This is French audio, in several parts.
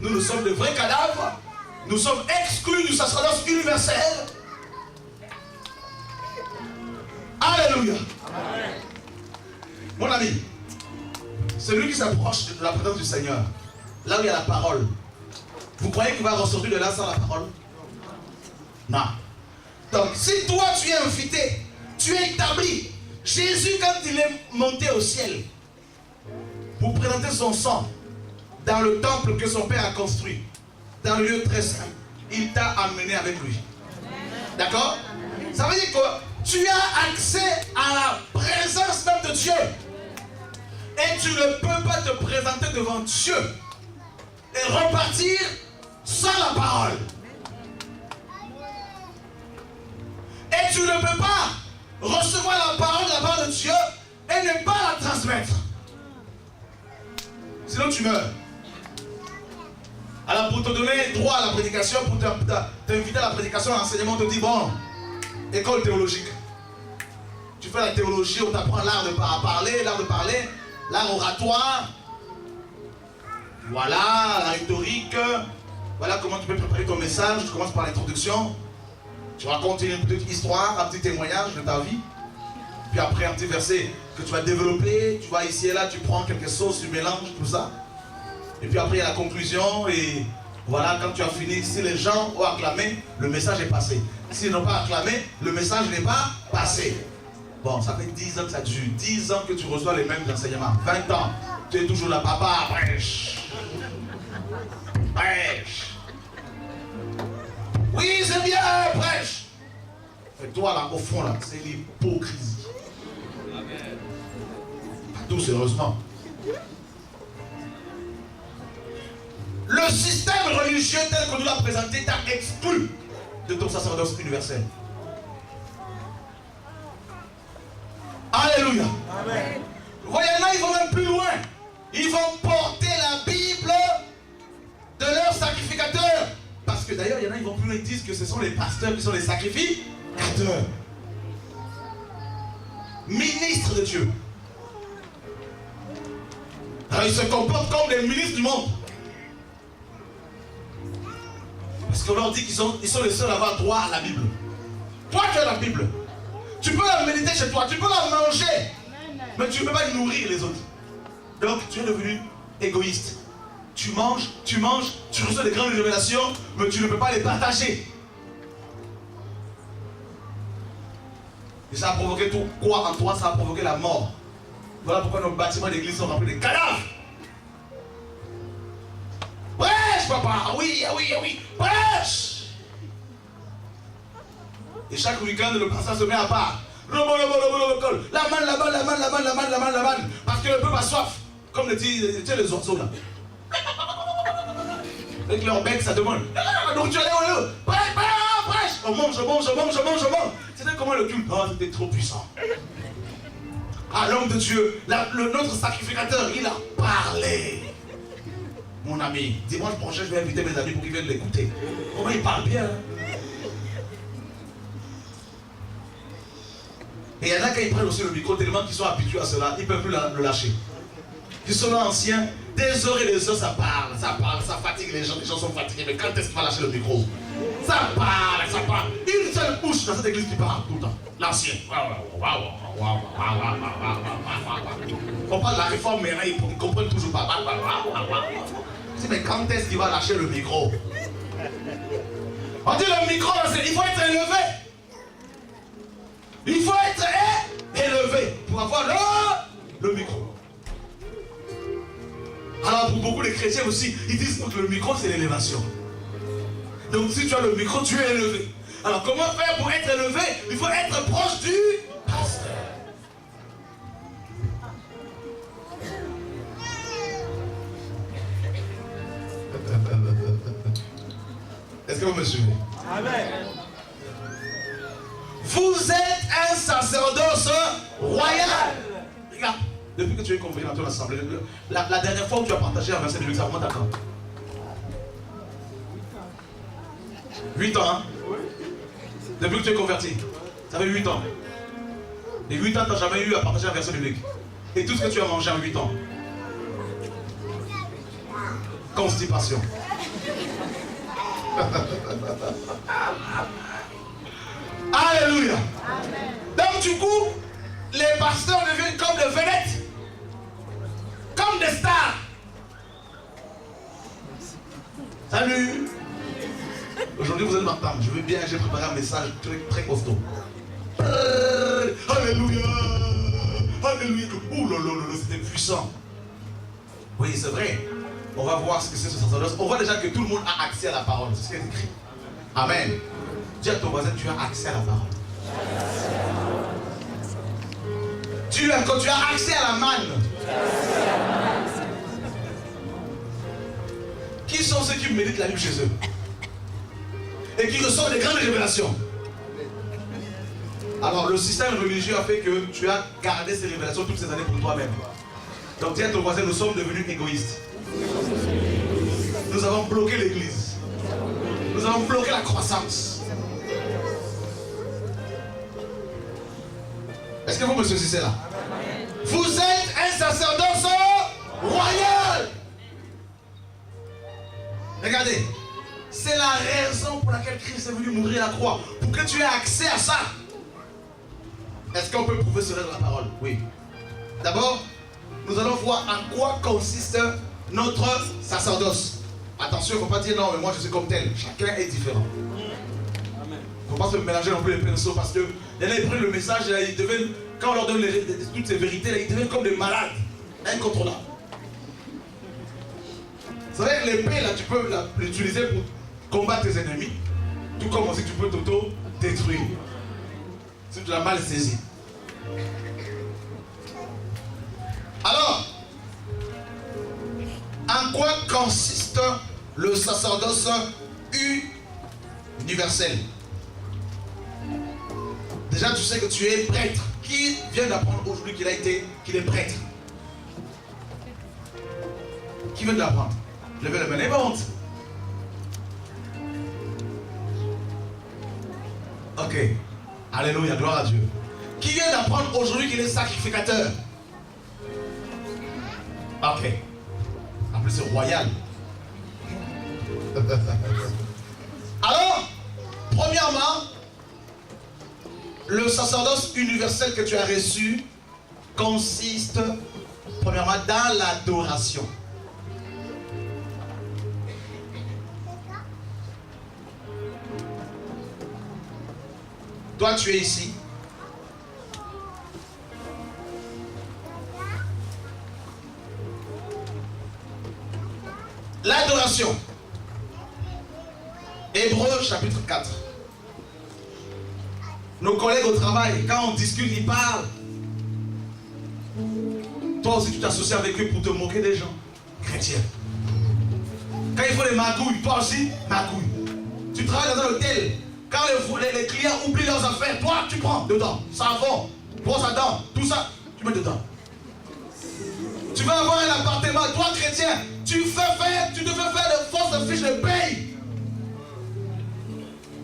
nous sommes de vrais cadavres. Nous sommes exclus du sacerdoce universel. Alléluia. Amen. Mon ami, celui qui s'approche de la présence du Seigneur, là où il y a la parole, vous croyez qu'il va ressortir de là sans la parole? Non. Donc, si toi tu es invité, tu es établi, Jésus, quand il est monté au ciel pour présenter son sang dans le temple que son Père a construit, dans le lieu très saint, il t'a amené avec lui. D'accord? Ça veut dire que tu as accès à la présence même de Dieu. Et tu ne peux pas te présenter devant Dieu et repartir sans la parole. Et tu ne peux pas recevoir la parole de la part de Dieu et ne pas la transmettre. Sinon tu meurs. Alors pour te donner droit à la prédication, pour t'inviter à la prédication, à l'enseignement, on te dit bon, école théologique. Tu fais la théologie, on t'apprend l'art de parler, l'art oratoire. Voilà, la rhétorique. Voilà comment tu peux préparer ton message. Tu commences par l'introduction. Tu racontes une petite histoire, un petit témoignage de ta vie. Puis après un petit verset que tu vas développer. Tu vas ici et là, tu prends quelque chose, tu mélanges tout ça. Et puis après il y a la conclusion. Et voilà, quand tu as fini, si les gens ont acclamé, le message est passé. S'ils n'ont pas acclamé, le message n'est pas passé. Bon, ça fait 10 ans que ça dure. 10 ans que tu reçois les mêmes enseignements. 20 ans, tu es toujours là, papa, prêche. Prêche. Oui, c'est bien, prêche. Et toi, là, au fond, là, c'est l'hypocrisie. Pas tout, sérieusement. Le système religieux tel que nous l'a présenté t'a exclu de ton sacerdoce universel. Alléluia. Amen. Voyez là, ils vont même plus loin. Ils vont porter la Bible de leurs sacrificateurs. Parce que d'ailleurs, il y en a, ils vont plus loin, ils disent que ce sont les pasteurs qui sont les sacrificateurs. Ministres de Dieu. Alors ils se comportent comme les ministres du monde. Parce qu'on leur dit qu'ils sont les seuls à avoir droit à la Bible. Toi, tu as la Bible. Tu peux la méditer chez toi, tu peux la manger, mais tu ne peux pas nourrir les autres. Donc tu es devenu égoïste. Tu manges, tu reçois des grandes révélations, mais tu ne peux pas les partager. Et ça a provoqué tout quoi en toi? Ça a provoqué la mort. Voilà pourquoi nos bâtiments d'église sont remplis de cadavres. Prêche, papa! Oui, oui, oui! Prêche! Et chaque week-end, le pasteur se met à part. La manne. Parce que le peuple a soif. Comme le dit, tu sais, les oiseaux là. Avec leur bec, ça demande. Donc tu allais au prêche. On mange. C'était comment le culte? Oh, c'était trop puissant. Ah, l'homme de Dieu, notre sacrificateur, il a parlé. Mon ami, dimanche prochain, je vais inviter mes amis pour qu'ils viennent l'écouter. Comment il parle bien, hein? Et il y en a qui prennent aussi le micro tellement qu'ils sont habitués à cela, ils ne peuvent plus le lâcher. Ils sont là anciens, des heures et des heures, ça parle, ça fatigue les gens sont fatigués, mais quand est-ce qu'il va lâcher le micro? Ça parle. Une seule bouche dans cette église qui parle tout le temps. L'ancien. On parle de la réforme, mais ils ne comprennent toujours pas. Mais quand est-ce qu'il va lâcher le micro? On dit le micro, il faut être élevé. Il faut être élevé pour avoir le micro. Alors pour beaucoup de chrétiens aussi, ils disent que le micro c'est l'élévation. Donc si tu as le micro, tu es élevé. Alors comment faire pour être élevé? Il faut être proche du pasteur. Est-ce que vous me suivez? Amen. Vous êtes un sacerdoce royal. Regarde, depuis que tu es convoqué dans ton assemblée, la dernière fois où tu as partagé un verset de Luc, ça remonte à quand? 8 ans, hein? Depuis que tu es converti. Ça fait 8 ans. Et 8 ans, tu n'as jamais eu à partager un verset de Luc. Et tout ce que tu as mangé en 8 ans. constipation. Alléluia. Amen. Donc du coup, les pasteurs deviennent comme des vedettes, comme des stars. Salut. Aujourd'hui vous allez m'entendre. Je veux bien, j'ai préparé un message très, très costaud. Alléluia. Alléluia. Ouh là là là, c'était puissant. Oui, c'est vrai. On va voir ce que c'est ce sacerdoce. On voit déjà que tout le monde a accès à la parole. C'est ce qui est écrit. Amen. Dis à ton voisin, tu as accès à la parole. Quand tu as accès à la manne. Qui sont ceux qui méditent la Bible chez eux et qui reçoivent des grandes révélations? Alors le système religieux a fait que tu as gardé ces révélations toutes ces années pour toi-même. Donc dis à ton voisin, nous sommes devenus égoïstes. Nous avons bloqué l'église. Nous avons bloqué la croissance. Est-ce que vous me saisissez là? Vous êtes un sacerdoce royal. Regardez, c'est la raison pour laquelle Christ est venu mourir à la croix. Pour que tu aies accès à ça. Est-ce qu'on peut prouver cela dans la parole? Oui. D'abord, nous allons voir en quoi consiste notre sacerdoce. Attention, il ne faut pas dire non, mais moi je suis comme tel. Chacun est différent. Il ne faut pas se mélanger non plus les pinceaux parce que il y en a qui prennent le message et ils deviennent, quand on leur donne toutes ces vérités, là, ils deviennent comme des malades, incontrôlables. Vous savez, l'épée, là, tu peux l'utiliser pour combattre tes ennemis, tout comme aussi tu peux t'auto-détruire. Si tu l'as mal saisi. Alors, en quoi consiste le sacerdoce universel? Déjà, tu sais que tu es prêtre. Qui vient d'apprendre aujourd'hui qu'il est prêtre? Qui vient de l'apprendre? Levez la main et monte. Ok. Alléluia, gloire à Dieu. Qui vient d'apprendre aujourd'hui qu'il est sacrificateur? Ok. En plus, c'est royal. Alors, premièrement, le sacerdoce universel que tu as reçu consiste, premièrement, dans l'adoration. Toi, tu es ici. L'adoration. Hébreux chapitre 4. Nos collègues au travail, quand on discute, ils parlent. Toi aussi, tu t'associes avec eux pour te moquer des gens chrétiens. Quand il faut les magouilles, toi aussi, magouille. Tu travailles dans un hôtel. Quand les clients oublient leurs affaires, toi, tu prends dedans. Savon, brosse à dents, tout ça, tu mets dedans. Tu veux avoir un appartement, toi, chrétien, tu te fais faire de fausses fiches de paye.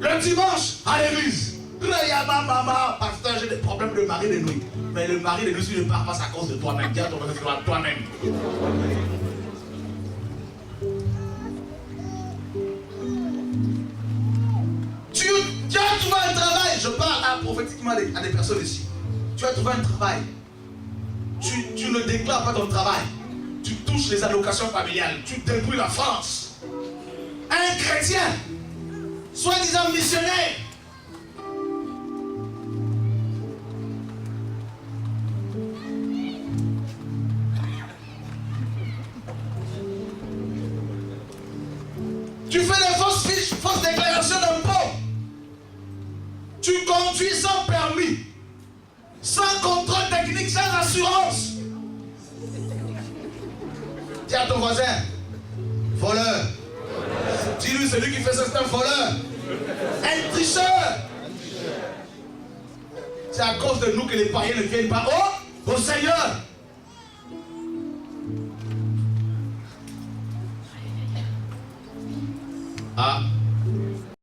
Le dimanche, à l'église. Maman, pasteur, j'ai des problèmes de mari de nuit. Mais le mari de nuit, si ne part pas, c'est à cause de toi-même. Dis à ton mari, c'est toi-même. Tu as trouvé un travail. Je parle prophétiquement à des personnes ici. Tu as trouvé un travail. Tu ne déclares pas ton travail. Tu touches les allocations familiales. Tu débrouilles la France. Un chrétien, soi-disant missionnaire, tu fais des fausses fiches, fausses déclarations d'impôts. Tu conduis sans permis, sans contrôle technique, sans assurance. Dis à ton voisin, voleur. Dis-lui, celui qui fait ça, c'est un voleur. Un tricheur. C'est à cause de nous que les païens ne viennent pas au Seigneur. Ah.